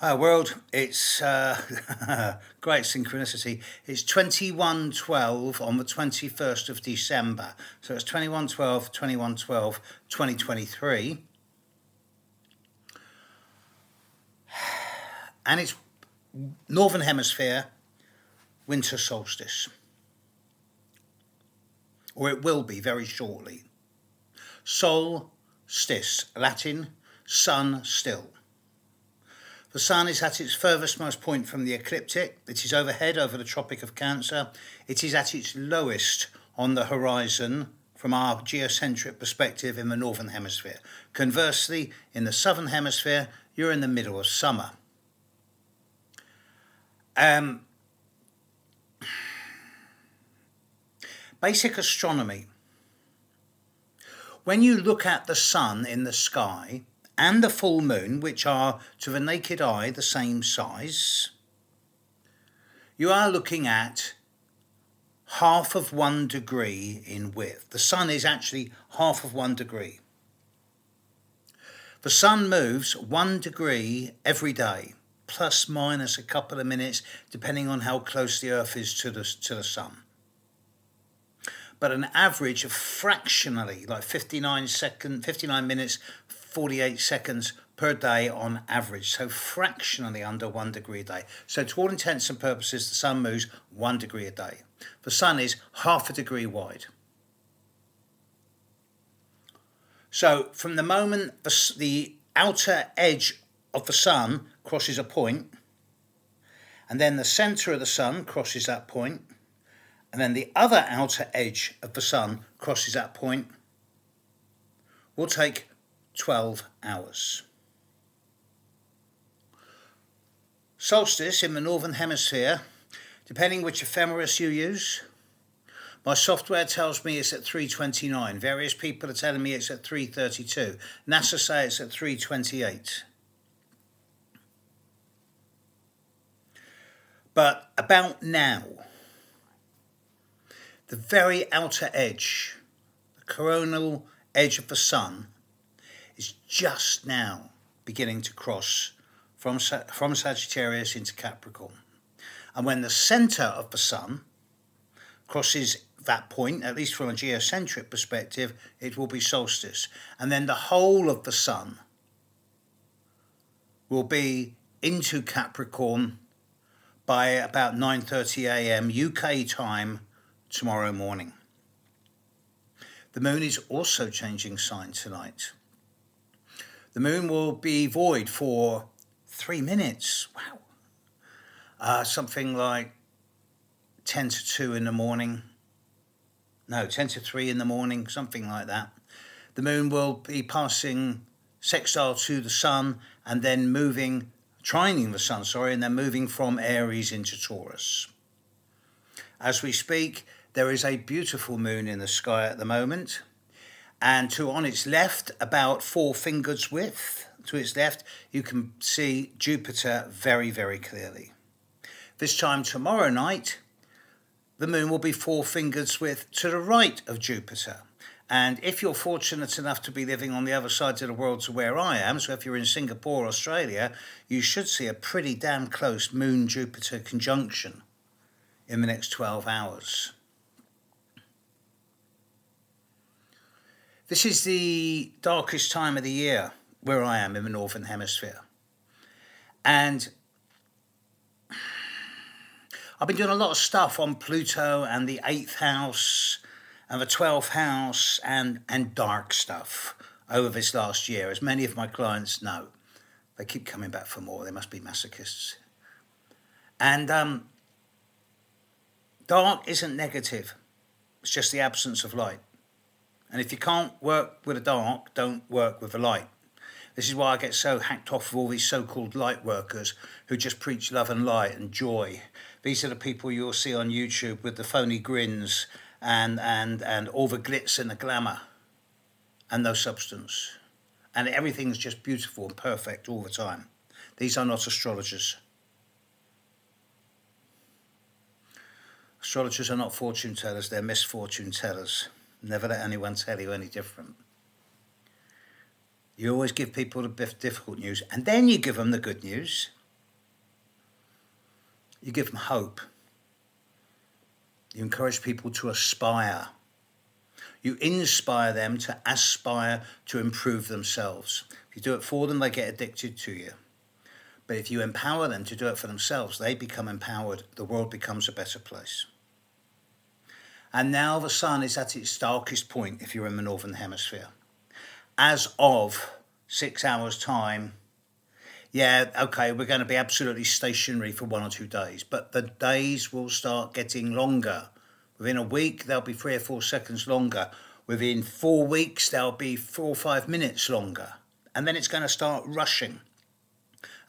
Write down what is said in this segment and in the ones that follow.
Hi world, it's great synchronicity. It's 2112 on the 21st of December. So it's 2112, 2112, 2023. And it's Northern Hemisphere winter solstice. Or it will be very shortly. Solstice, Latin, sun still. The sun is at its furthestmost point from the ecliptic. It is overhead over the Tropic of Cancer. It is at its lowest on the horizon from our geocentric perspective in the Northern Hemisphere. Conversely, in the Southern Hemisphere, you're in the middle of summer. Basic astronomy. When you look at the sun in the sky, and the full moon, which are to the naked eye the same size, you are looking at half of 1 degree in width. The sun is actually half of 1 degree. The sun moves 1 degree every day, plus minus a couple of minutes, depending on how close the Earth is to the sun. But an average of fractionally, like 59 minutes, 48 seconds per day on average. So fractionally under 1 degree a day. So to all intents and purposes, the sun moves 1 degree a day. The sun is half a degree wide. So from the moment the outer edge of the sun crosses a point, and then the center of the sun crosses that point, and then the other outer edge of the sun crosses that point, will take 12 hours. Solstice in the Northern Hemisphere, depending which ephemeris you use. My software tells me it's at 3:29. Various people are telling me it's at 3:32. NASA say it's at 3:28. But about now, the very outer edge, the coronal edge of the sun, is just now beginning to cross from Sagittarius into Capricorn. And when the centre of the sun crosses that point, at least from a geocentric perspective, it will be solstice. And then the whole of the sun will be into Capricorn by about 9:30 a.m. UK time tomorrow morning. The moon is also changing sign tonight. The moon will be void for 3 minutes. Wow. Something like 10 to 2 in the morning. No, 10 to 3 in the morning, something like that. The moon will be passing sextile to the sun and then trining the sun, and then moving from Aries into Taurus. As we speak, there is a beautiful moon in the sky at the moment. And on its left, about 4 fingers width, to its left, you can see Jupiter very, very clearly. This time tomorrow night, the moon will be 4 fingers width to the right of Jupiter. And if you're fortunate enough to be living on the other side of the world to where I am, so if you're in Singapore, Australia, you should see a pretty damn close Moon-Jupiter conjunction in the next 12 hours. This is the darkest time of the year where I am in the Northern Hemisphere. And I've been doing a lot of stuff on Pluto and the 8th house and the 12th house and dark stuff over this last year, as many of my clients know. They keep coming back for more. They must be masochists. And dark isn't negative. It's just the absence of light. And if you can't work with the dark, don't work with the light. This is why I get so hacked off with all these so-called light workers who just preach love and light and joy. These are the people you'll see on YouTube with the phony grins and all the glitz and the glamour and no substance. And everything's just beautiful and perfect all the time. These are not astrologers. Astrologers are not fortune tellers, they're misfortune tellers. Never let anyone tell you any different. You always give people the difficult news, and then you give them the good news. You give them hope. You encourage people to aspire. You inspire them to aspire to improve themselves. If you do it for them, they get addicted to you. But if you empower them to do it for themselves, they become empowered. The world becomes a better place. And now the sun is at its darkest point if you're in the northern hemisphere. As of 6 hours' time, yeah, okay, we're going to be absolutely stationary for 1 or 2 days, but the days will start getting longer. Within a week, they'll be 3 or 4 seconds longer. Within 4 weeks, they'll be 4 or 5 minutes longer. And then it's going to start rushing.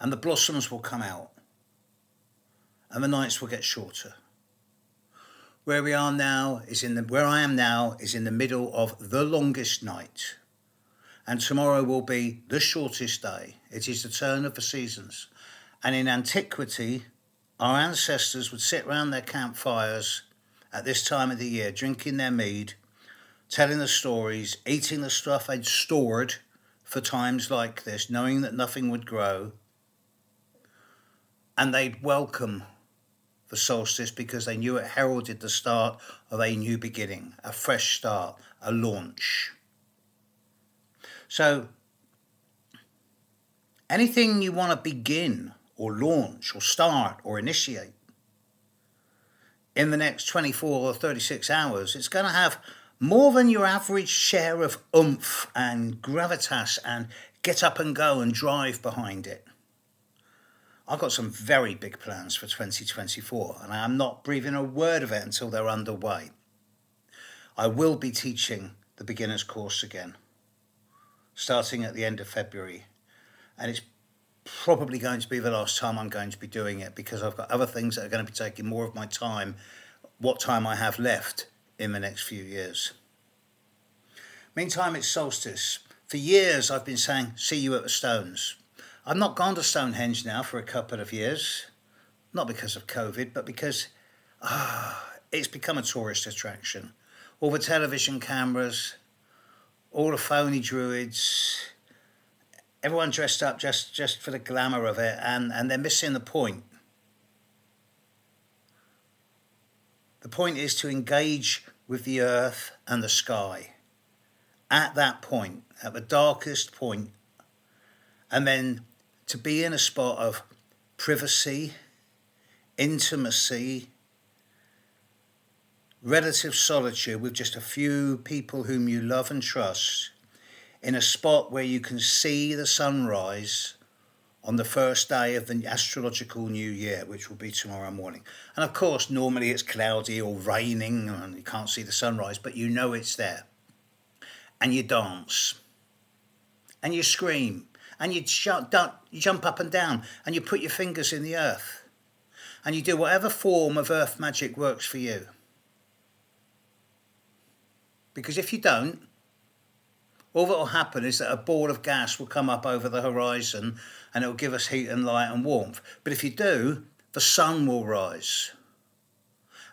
And the blossoms will come out. And the nights will get shorter. Where I am now is in the middle of the longest night. And tomorrow will be the shortest day. It is the turn of the seasons. And in antiquity, our ancestors would sit round their campfires at this time of the year, drinking their mead, telling the stories, eating the stuff they'd stored for times like this, knowing that nothing would grow. And they'd welcome the solstice because they knew it heralded the start of a new beginning, a fresh start, a launch. So anything you want to begin or launch or start or initiate in the next 24 or 36 hours, it's going to have more than your average share of oomph and gravitas and get up and go and drive behind it. I've got some very big plans for 2024, and I am not breathing a word of it until they're underway. I will be teaching the beginner's course again, starting at the end of February, and it's probably going to be the last time I'm going to be doing it because I've got other things that are going to be taking more of my time, what time I have left in the next few years. Meantime, it's solstice. For years I've been saying, see you at the Stones. I've not gone to Stonehenge now for a couple of years, not because of COVID, but because it's become a tourist attraction. All the television cameras, all the phony druids, everyone dressed up just for the glamour of it, and they're missing the point. The point is to engage with the earth and the sky at that point, at the darkest point, and then to be in a spot of privacy, intimacy, relative solitude with just a few people whom you love and trust, in a spot where you can see the sunrise on the first day of the astrological new year, which will be tomorrow morning. And of course, normally it's cloudy or raining and you can't see the sunrise, but you know it's there. And you dance. And you scream. And you jump up and down. And you put your fingers in the earth. And you do whatever form of earth magic works for you. Because if you don't, all that will happen is that a ball of gas will come up over the horizon and it will give us heat and light and warmth. But if you do, the sun will rise.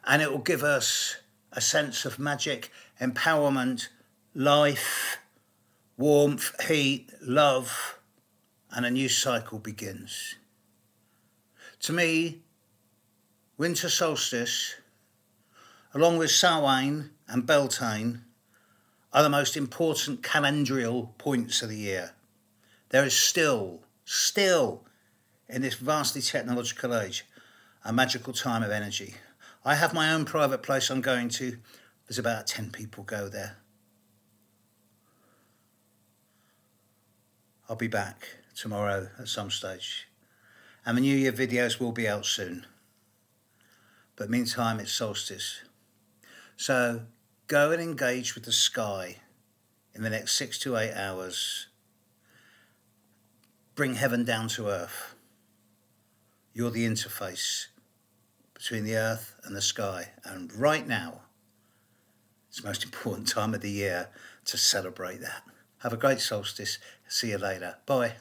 And it will give us a sense of magic, empowerment, life, warmth, heat, love, and a new cycle begins. To me, winter solstice, along with Samhain and Beltane, are the most important calendrial points of the year. There is still, in this vastly technological age, a magical time of energy. I have my own private place I'm going to. There's about 10 people go there. I'll be back tomorrow at some stage. And the New Year videos will be out soon. But meantime, it's solstice. So go and engage with the sky in the next 6 to 8 hours. Bring heaven down to earth. You're the interface between the earth and the sky. And right now, it's the most important time of the year to celebrate that. Have a great solstice. See you later. Bye.